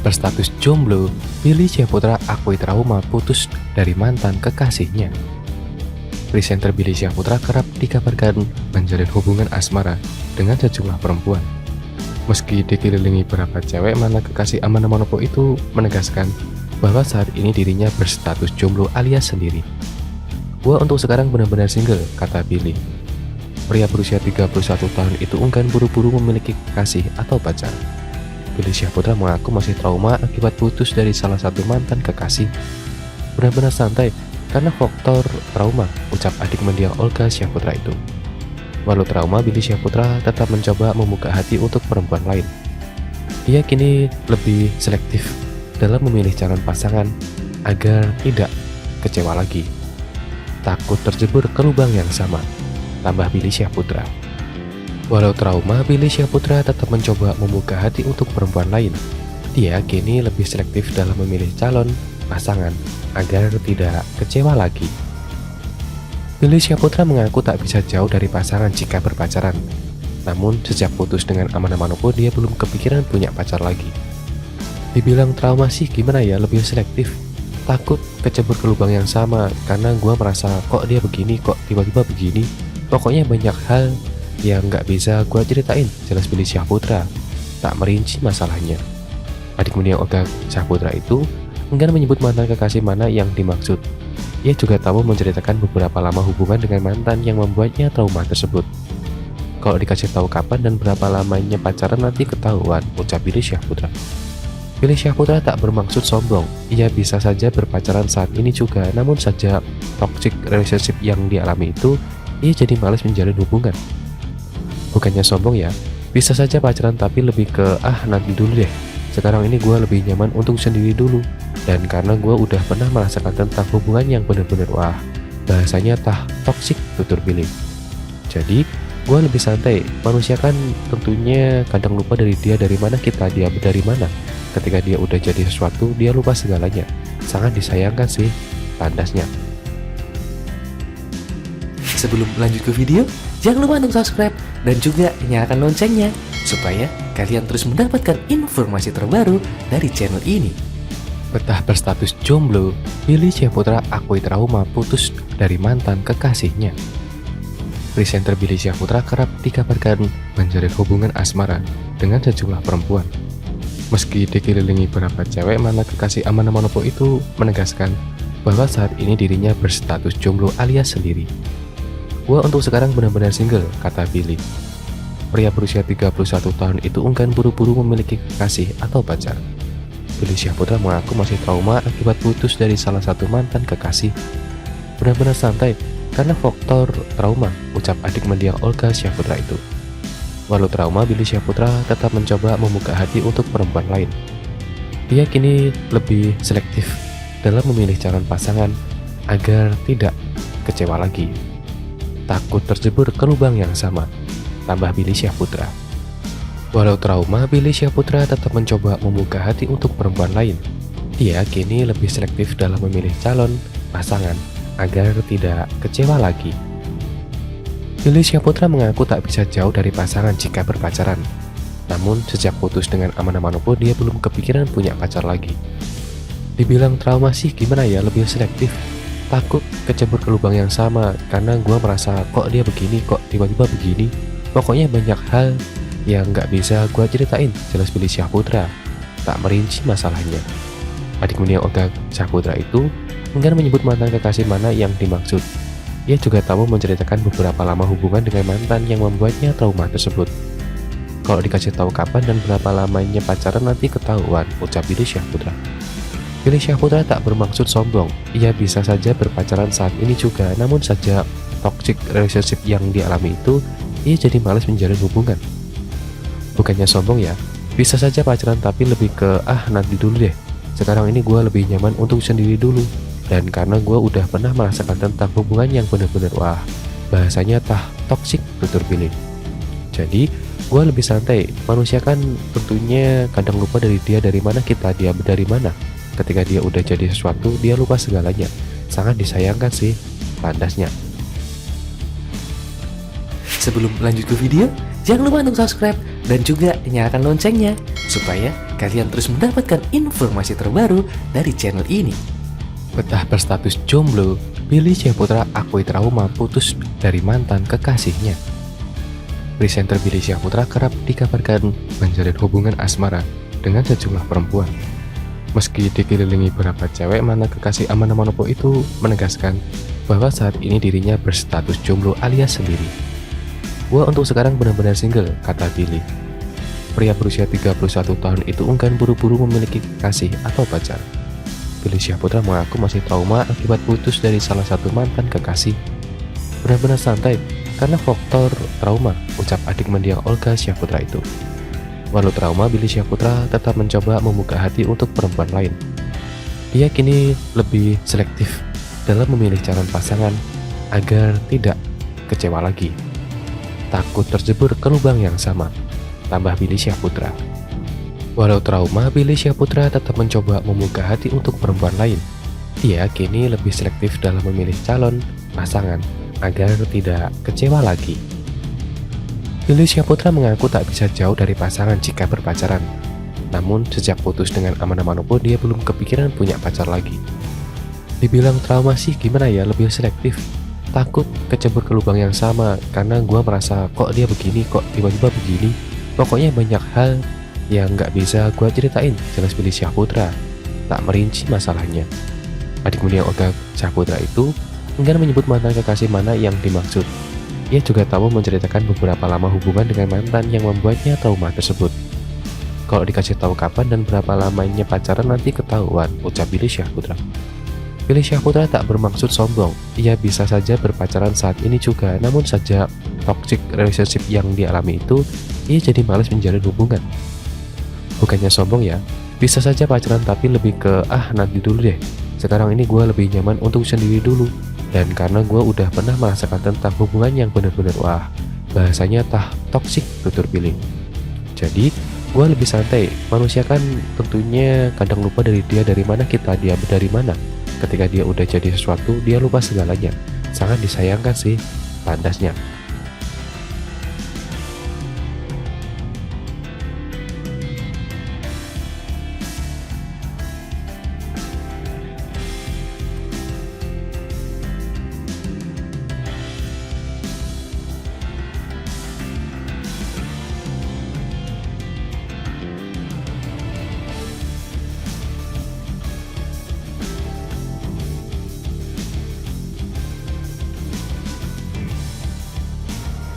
Berstatus jomblo, Billy Syahputra akui trauma putus dari mantan kekasihnya. Presenter Billy Syahputra kerap dikabarkan menjalin hubungan asmara dengan sejumlah perempuan. Meski dikelilingi beberapa cewek, mantan kekasih Amanda Manopo itu menegaskan bahwa saat ini dirinya berstatus jomblo alias sendiri. "Gua untuk sekarang benar-benar single," kata Billy. Pria berusia 31 tahun itu enggan buru-buru memiliki kekasih atau pacar. Billy Syahputra mengaku masih trauma akibat putus dari salah satu mantan kekasih. "Benar-benar santai karena faktor trauma," ucap adik mendiang Olga Syahputra itu. Walau trauma, Billy Syahputra tetap mencoba membuka hati untuk perempuan lain. Ia kini lebih selektif dalam memilih calon pasangan agar tidak kecewa lagi. "Takut terjebur ke lubang yang sama," tambah Billy Syahputra. Walau trauma, Billy Syahputra tetap mencoba membuka hati untuk perempuan lain. Dia kini lebih selektif dalam memilih calon pasangan agar tidak kecewa lagi. Billy Syahputra mengaku tak bisa jauh dari pasangan jika berpacaran. Namun sejak putus dengan Amanda Manopo, dia belum kepikiran punya pacar lagi. "Dibilang trauma sih gimana ya, lebih selektif. Takut kecebur ke lubang yang sama karena gua merasa kok dia begini, kok tiba-tiba begini. Pokoknya banyak hal yang nggak bisa gua ceritain," jelas Billy Syahputra tak merinci masalahnya. Adik mendiang Olga Syahputra itu enggan menyebut mantan kekasih mana yang dimaksud. Ia juga tahu menceritakan beberapa lama hubungan dengan mantan yang membuatnya trauma tersebut. "Kalau dikasih tahu kapan dan berapa lamanya pacaran nanti ketahuan," ucap Billy Syahputra. Billy Syahputra tak bermaksud sombong. Ia bisa saja berpacaran saat ini juga, namun sejak toxic relationship yang dialami itu, ia jadi malas menjalin hubungan. "Bukannya sombong ya, bisa saja pacaran tapi lebih ke nanti dulu deh. Sekarang ini gue lebih nyaman untuk sendiri dulu. Dan karena gue udah pernah merasakan tentang hubungan yang bener-bener bahasanya toxic," tutur Billy. "Jadi gue lebih santai. Manusia kan tentunya kadang lupa dari dia dari mana, kita dia dari mana. Ketika dia udah jadi sesuatu, dia lupa segalanya. Sangat disayangkan sih," tandasnya. Sebelum lanjut ke video, jangan lupa untuk subscribe dan juga nyalakan loncengnya supaya kalian terus mendapatkan informasi terbaru dari channel ini. Betah berstatus jomblo, Billy Syahputra akui trauma putus dari mantan kekasihnya. Presenter Billy Syahputra kerap dikabarkan menjalin hubungan asmara dengan sejumlah perempuan. Meski dikelilingi beberapa cewek, mantan kekasih Amanda Manopo itu menegaskan bahwa saat ini dirinya berstatus jomblo alias sendiri. "Gua untuk sekarang benar-benar single," kata Billy. Pria berusia 31 tahun itu enggan buru-buru memiliki kekasih atau pacar. Billy Syahputra mengaku masih trauma akibat putus dari salah satu mantan kekasih. "Benar-benar santai karena faktor trauma," ucap adik mendiang Olga Syahputra itu. Walau trauma, Billy Syahputra tetap mencoba membuka hati untuk perempuan lain. Ia kini lebih selektif dalam memilih calon pasangan agar tidak kecewa lagi. "Takut terjebur ke lubang yang sama," tambah Billy Syahputra. Walau trauma, Billy Syahputra tetap mencoba membuka hati untuk perempuan lain. Dia kini lebih selektif dalam memilih calon pasangan agar tidak kecewa lagi. Billy Syahputra mengaku tak bisa jauh dari pasangan jika berpacaran. Namun sejak putus dengan Amanda Manopo, dia belum kepikiran punya pacar lagi. "Dibilang trauma sih gimana ya, lebih selektif. Takut kecebur ke lubang yang sama karena gua merasa kok dia begini, kok tiba-tiba begini. Pokoknya banyak hal yang nggak bisa gue ceritain," jelas Billy Syahputra tak merinci masalahnya. Adik mendiang Olga Syahputra itu enggan menyebut mantan kekasih mana yang dimaksud. Ia juga tahu menceritakan beberapa lama hubungan dengan mantan yang membuatnya trauma tersebut. "Kalau dikasih tahu kapan dan berapa lamanya pacaran nanti ketahuan," ucap Billy Syahputra. Billy Syahputra tak bermaksud sombong. Ia bisa saja berpacaran saat ini juga, namun sejak toxic relationship yang dialami itu, ia jadi malas menjalin hubungan. "Bukannya sombong ya, bisa saja pacaran tapi lebih ke nanti dulu deh. Sekarang ini gue lebih nyaman untuk sendiri dulu. Dan karena gue udah pernah merasakan tentang hubungan yang bener-bener bahasanya toxic," tutur Billy. "Jadi gue lebih santai. Manusia kan tentunya kadang lupa dari dia dari mana, kita dia dari mana. Ketika dia udah jadi sesuatu, dia lupa segalanya. Sangat disayangkan sih," tandasnya. Sebelum lanjut ke video, jangan lupa untuk subscribe dan juga nyalakan loncengnya supaya kalian terus mendapatkan informasi terbaru dari channel ini. Betah berstatus jomblo, Billy Syahputra akui trauma putus dari mantan kekasihnya. Presenter Billy Syahputra kerap dikabarkan menjalin hubungan asmara dengan sejumlah perempuan. Meski dikelilingi beberapa cewek, mantan kekasih Amanda Manopo itu menegaskan bahwa saat ini dirinya berstatus jomblo alias sendiri. "Gua untuk sekarang benar-benar single," kata Billy. Pria berusia 31 tahun itu enggan buru-buru memiliki kekasih atau pacar. Billy Syahputra mengaku masih trauma akibat putus dari salah satu mantan kekasih. "Benar-benar santai karena faktor trauma," ucap adik mendiang Olga Syahputra itu. Walau trauma, Billy Syahputra tetap mencoba membuka hati untuk perempuan lain. Ia kini lebih selektif dalam memilih calon pasangan agar tidak kecewa lagi. Takut terjebur ke lubang yang sama, tambah Billy Syahputra. Walau trauma, Billy Syahputra tetap mencoba membuka hati untuk perempuan lain. Ia kini lebih selektif dalam memilih calon pasangan agar tidak kecewa lagi. Billy Syahputra mengaku tak bisa jauh dari pasangan jika berpacaran. Namun sejak putus dengan Amanda Manopo, dia belum kepikiran punya pacar lagi. Dibilang trauma sih gimana ya, lebih selektif. Takut kecebur ke lubang yang sama karena gua merasa kok dia begini, kok tiba-tiba begini. Pokoknya banyak hal yang gak bisa gua ceritain, jelas Billy Syahputra. Tak merinci masalahnya. Adik mendiang Olga Syahputra itu enggan menyebut mantan kekasih mana yang dimaksud. Ia juga tak mau menceritakan beberapa lama hubungan dengan mantan yang membuatnya trauma tersebut. "Kalau dikasih tahu kapan dan berapa lamanya pacaran nanti ketahuan," ucap Billy Syahputra. Billy Syahputra tak bermaksud sombong. Ia bisa saja berpacaran saat ini juga, namun sejak toxic relationship yang dialami itu, ia jadi malas menjalin hubungan. Bukannya sombong ya, bisa saja pacaran tapi lebih ke nanti dulu deh. Sekarang ini gue lebih nyaman untuk sendiri dulu. Dan karena gue udah pernah merasakan tentang hubungan yang benar-benar bahasanya toksik, tutur Billy. Jadi gue lebih santai. Manusia kan tentunya kadang lupa dari mana kita dia dari mana. Ketika dia udah jadi sesuatu, dia lupa segalanya. Sangat disayangkan sih, tandasnya.